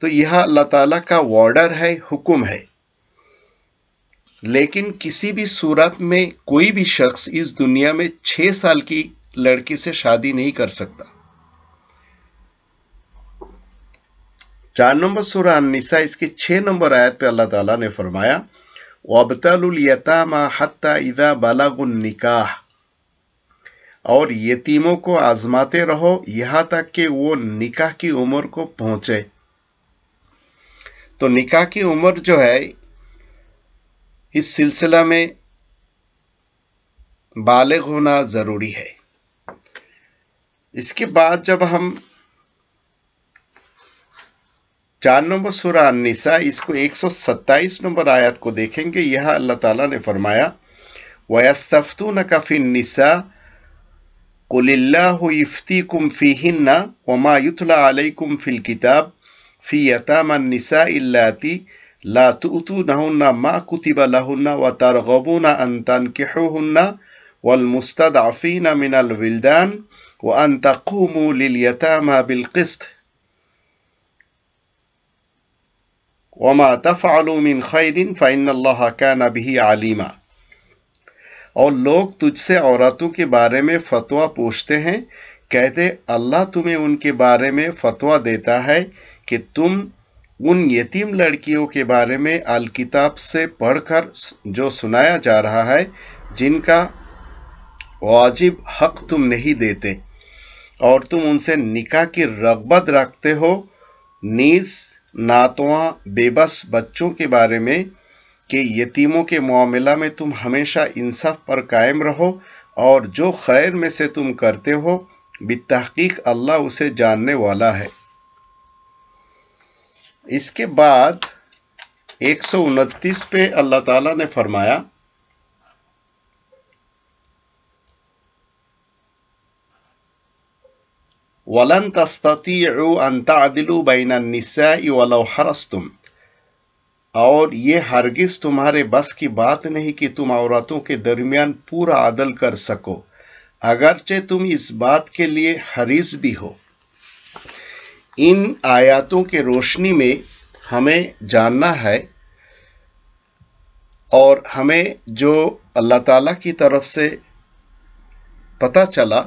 تو یہ اللہ تعالیٰ کا آرڈر ہے، حکم ہے، لیکن کسی بھی صورت میں کوئی بھی شخص اس دنیا میں 6 سال کی لڑکی سے شادی نہیں کر سکتا۔ 4 نمبر سورہ النساء اس کے 6 نمبر آیت پہ اللہ تعالیٰ نے فرمایا وَابْتَلُوا الْيَتَامَى حَتَّى إِذَا بَلَغُوا النِّكَاحَ، اور یتیموں کو آزماتے رہو یہاں تک کہ وہ نکاح کی عمر کو پہنچے۔ تو نکاح کی عمر جو ہے اس سلسلہ میں بالغ ہونا ضروری ہے۔ اس کے بعد جب ہم 4 نمبر سورہ النساء اس کو 127 نمبر آیت کو دیکھیں گے، یہاں اللہ تعالیٰ نے فرمایا وَيَسْتَفْتُونَكَ فِي النِّسَاءِ قُلِ اللَّهُ يُفْتِيكُمْ فِيهِنَّ وَمَا يُتْلَى عَلَيْكُمْ فِي الْكِتَابِ فِي يَتَامَى النِّسَاءِ اللَّاتِي لَا تُؤْتُونَهُنَّ مَا كُتِبَ لَهُنَّ وَتَرْغَبُونَ أَن تَنكِحُوهُنَّ وَالْمُسْتَضْعَفِينَ مِنَ الْوِلْدَانِ وَأَن تَقُومُوا لِلْيَتَامَى بِالْقِسْطِ وَمَا تَفْعَلُوا مِنْ خَيْرٍ فَإِنَّ اللَّهَ كَانَ بِهِ عَلِيمًا۔ اور لوگ تجھ سے عورتوں کے بارے میں فتویٰ پوچھتے ہیں، کہتے اللہ تمہیں ان کے بارے میں فتویٰ دیتا ہے کہ تم ان یتیم لڑکیوں کے بارے میں الکتاب سے پڑھ کر جو سنایا جا رہا ہے جن کا واجب حق تم نہیں دیتے، اور تم ان سے نکاح کی رغبت رکھتے ہو، نیز ناتواں بے بس بچوں کے بارے میں کہ یتیموں کے معاملہ میں تم ہمیشہ انصاف پر قائم رہو، اور جو خیر میں سے تم کرتے ہو بالتحقیق اللہ اسے جاننے والا ہے۔ اس کے بعد 129 پہ اللہ تعالیٰ نے فرمایا وَلَن تَسْتَطِيعُوا أَن تَعْدِلُوا بَيْنَ النِّسَاءِ وَلَوْ حَرَصْتُمْ، اور یہ ہرگز تمہارے بس کی بات نہیں کہ تم عورتوں کے درمیان پورا عدل کر سکو، اگرچہ تم اس بات کے لیے حریص بھی ہو۔ ان آیاتوں کے روشنی میں ہمیں جاننا ہے اور ہمیں جو اللہ تعالیٰ کی طرف سے پتہ چلا،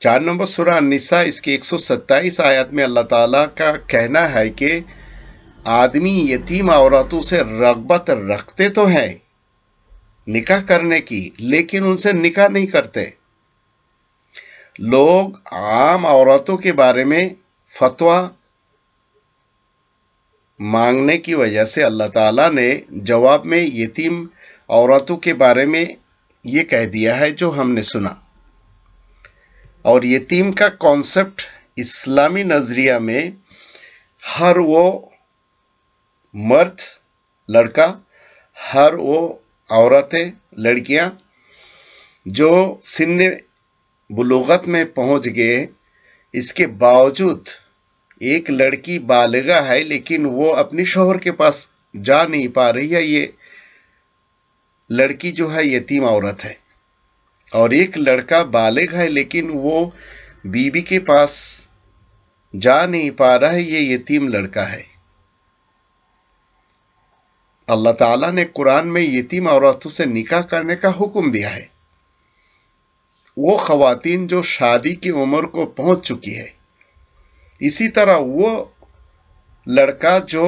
4 نمبر سورہ النساء اس کے 127 آیت میں اللہ تعالیٰ کا کہنا ہے کہ آدمی یتیم عورتوں سے رغبت رکھتے تو ہیں نکاح کرنے کی، لیکن ان سے نکاح نہیں کرتے۔ لوگ عام عورتوں کے بارے میں فتویٰ مانگنے کی وجہ سے اللہ تعالیٰ نے جواب میں یتیم عورتوں کے بارے میں یہ کہہ دیا ہے جو ہم نے سنا۔ اور یتیم کا کانسیپٹ اسلامی نظریہ میں ہر وہ مرد لڑکا، ہر وہ عورتیں لڑکیاں جو سن بلوغت میں پہنچ گئے، اس کے باوجود ایک لڑکی بالغہ ہے لیکن وہ اپنی شوہر کے پاس جا نہیں پا رہی ہے، یہ لڑکی جو ہے یتیم عورت ہے۔ اور ایک لڑکا بالغ ہے لیکن وہ بیوی کے پاس جا نہیں پا رہا ہے، یہ یتیم لڑکا ہے۔ اللہ تعالیٰ نے قرآن میں یتیم عورتوں سے نکاح کرنے کا حکم دیا ہے، وہ خواتین جو شادی کی عمر کو پہنچ چکی ہے، اسی طرح وہ لڑکا جو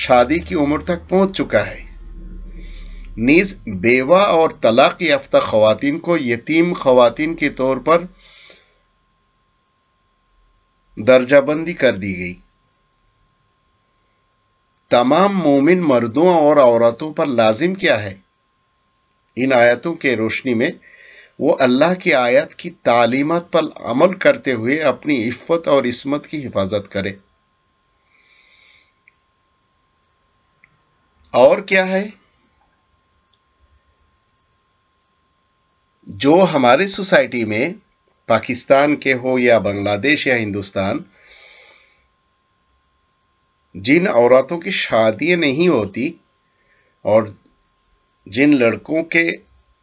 شادی کی عمر تک پہنچ چکا ہے، نیز بیوہ اور طلاق یافتہ خواتین کو یتیم خواتین کے طور پر درجہ بندی کر دی گئی۔ تمام مومن مردوں اور عورتوں پر لازم کیا ہے؟ ان آیتوں کے روشنی میں وہ اللہ کی آیت کی تعلیمات پر عمل کرتے ہوئے اپنی عفت اور عصمت کی حفاظت کرے۔ اور کیا ہے؟ جو ہمارے سوسائٹی میں پاکستان کے ہو یا بنگلہ دیش یا ہندوستان، جن عورتوں کی شادی نہیں ہوتی اور جن لڑکوں کے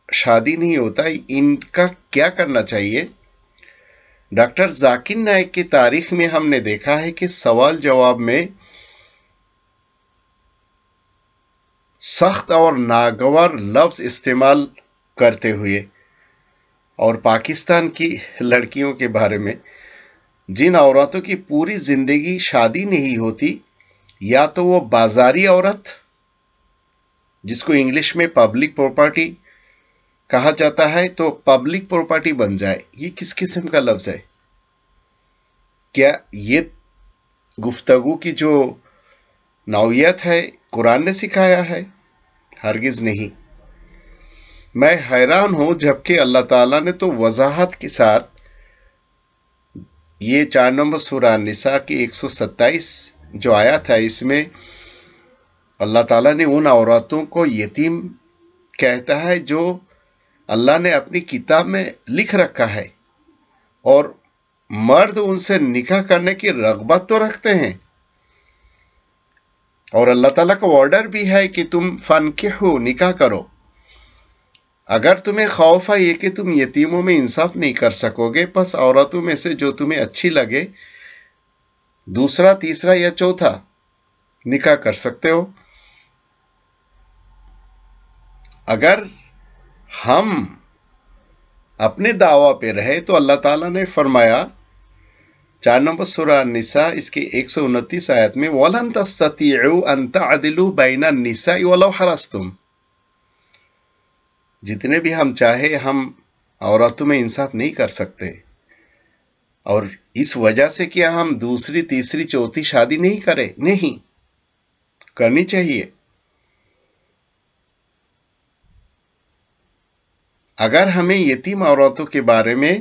شادی نہیں ہوتا، ان کا کیا کرنا چاہیے؟ ڈاکٹر ذاکر نائک کی تاریخ میں ہم نے دیکھا ہے کہ سوال جواب میں سخت اور ناگوار لفظ استعمال کرتے ہوئے اور پاکستان کی لڑکیوں کے بارے میں، جن عورتوں کی پوری زندگی شادی نہیں ہوتی، یا تو وہ بازاری عورت جس کو انگلش میں پبلک پراپرٹی کہا جاتا ہے، تو پبلک پراپرٹی بن جائے. یہ کس قسم کا لفظ ہے؟ کیا یہ گفتگو کی جو نوعیت ہے قرآن نے سکھایا ہے؟ ہرگز نہیں. میں حیران ہوں، جبکہ اللہ تعالیٰ نے تو وضاحت کے ساتھ یہ 4 نمبر سورہ النساء کی 127 جو آیت ہے، اس میں اللہ تعالیٰ نے ان عورتوں کو یتیم کہتا ہے جو اللہ نے اپنی کتاب میں لکھ رکھا ہے، اور مرد ان سے نکاح کرنے کی رغبت تو رکھتے ہیں، اور اللہ تعالیٰ کا آرڈر بھی ہے کہ تم فنکحو نکاح کرو. اگر تمہیں خوف ہے یہ کہ تم یتیموں میں انصاف نہیں کر سکو گے، پس عورتوں میں سے جو تمہیں اچھی لگے دوسرا، تیسرا یا چوتھا نکاح کر سکتے ہو. اگر ہم اپنے دعویٰ پہ رہے تو اللہ تعالیٰ نے فرمایا 4 نمبر سورہ النساء اس کی 129 آیت میں وَلَن تَسْتَطِيعُوا أَن تَعْدِلُوا بَيْنَ النِّسَاءِ وَلَوْ حَرَصْتُمْ، جتنے بھی ہم چاہے ہم عورتوں میں انصاف نہیں کر سکتے، اور اس وجہ سے کیا ہم دوسری، تیسری، چوتھی شادی نہیں کرے؟ نہیں کرنی چاہیے. اگر ہمیں یتیم عورتوں کے بارے میں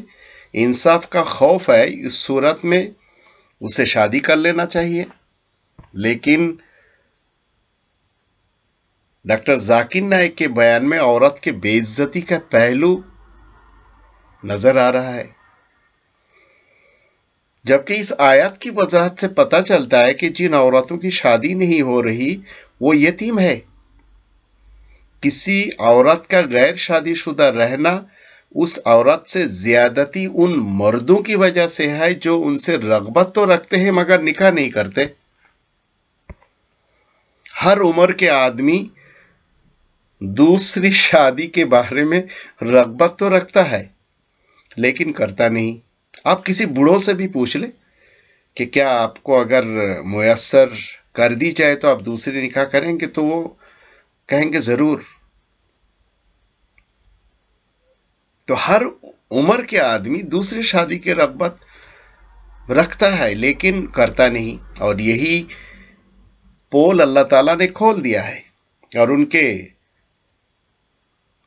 انصاف کا خوف ہے، اس صورت میں اسے شادی کر لینا چاہیے. لیکن ڈاکٹر ذاکر نائک کے بیان میں عورت کے بے عزتی کا پہلو نظر آ رہا ہے، جبکہ اس آیت کی وضاحت سے پتہ چلتا ہے کہ جن عورتوں کی شادی نہیں ہو رہی وہ یتیم ہے. کسی عورت کا غیر شادی شدہ رہنا اس عورت سے زیادتی ان مردوں کی وجہ سے ہے جو ان سے رغبت تو رکھتے ہیں مگر نکاح نہیں کرتے. ہر عمر کے آدمی دوسری شادی کے بارے میں رغبت تو رکھتا ہے لیکن کرتا نہیں. آپ کسی بوڑھوں سے بھی پوچھ لیں کہ کیا آپ کو اگر میسر کر دی جائے تو آپ دوسری نکاح کریں گے، تو وہ کہیں گے ضرور. تو ہر عمر کے آدمی دوسری شادی کی رغبت رکھتا ہے لیکن کرتا نہیں، اور یہی پول اللہ تعالیٰ نے کھول دیا ہے. اور ان کے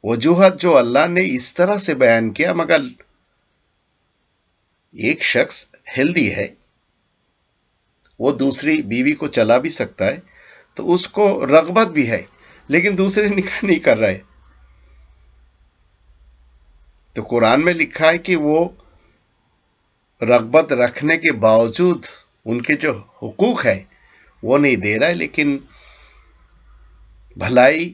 وجوہات جو اللہ نے اس طرح سے بیان کیا، مگر ایک شخص ہیلدی ہے، وہ دوسری بیوی کو چلا بھی سکتا ہے، تو اس کو رغبت بھی ہے لیکن دوسرے نکاح نہیں کر رہے. تو قرآن میں لکھا ہے کہ وہ رغبت رکھنے کے باوجود ان کے جو حقوق ہے وہ نہیں دے رہا ہے، لیکن بھلائی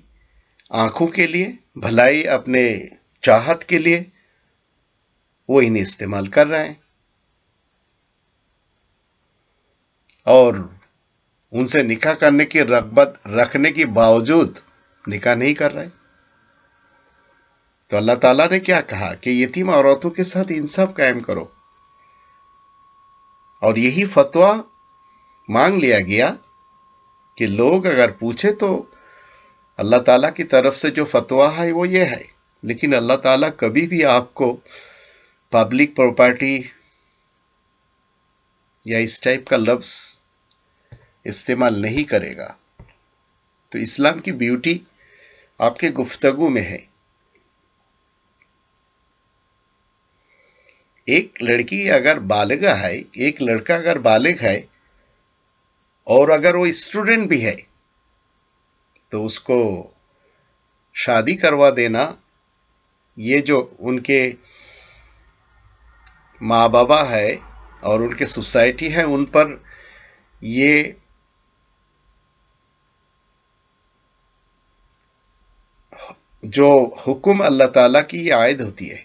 آنکھوں کے لیے، بھلائی اپنے چاہت کے لیے وہ انہیں استعمال کر رہے ہیں، اور ان سے نکاح کرنے کی رغبت رکھنے کے باوجود نکاح نہیں کر رہے. تو اللہ تعالیٰ نے کیا کہا کہ یتیم عورتوں کے ساتھ انصاف قائم کرو، اور یہی فتویٰ مانگ لیا گیا کہ لوگ اگر پوچھے تو اللہ تعالیٰ کی طرف سے جو فتویٰ ہے وہ یہ ہے. لیکن اللہ تعالیٰ کبھی بھی آپ کو پبلک پراپرٹی یا اس ٹائپ کا لفظ استعمال نہیں کرے گا. تو اسلام کی بیوٹی آپ کے گفتگو میں ہے. ایک لڑکی اگر بالغہ ہے، ایک لڑکا اگر بالغ ہے، اور اگر وہ اسٹوڈنٹ بھی ہے، تو اس کو شادی کروا دینا، یہ جو ان کے ماں بابا ہے اور ان کے سوسائٹی ہے، ان پر یہ جو حکم اللہ تعالیٰ کی یہ عائد ہوتی ہے.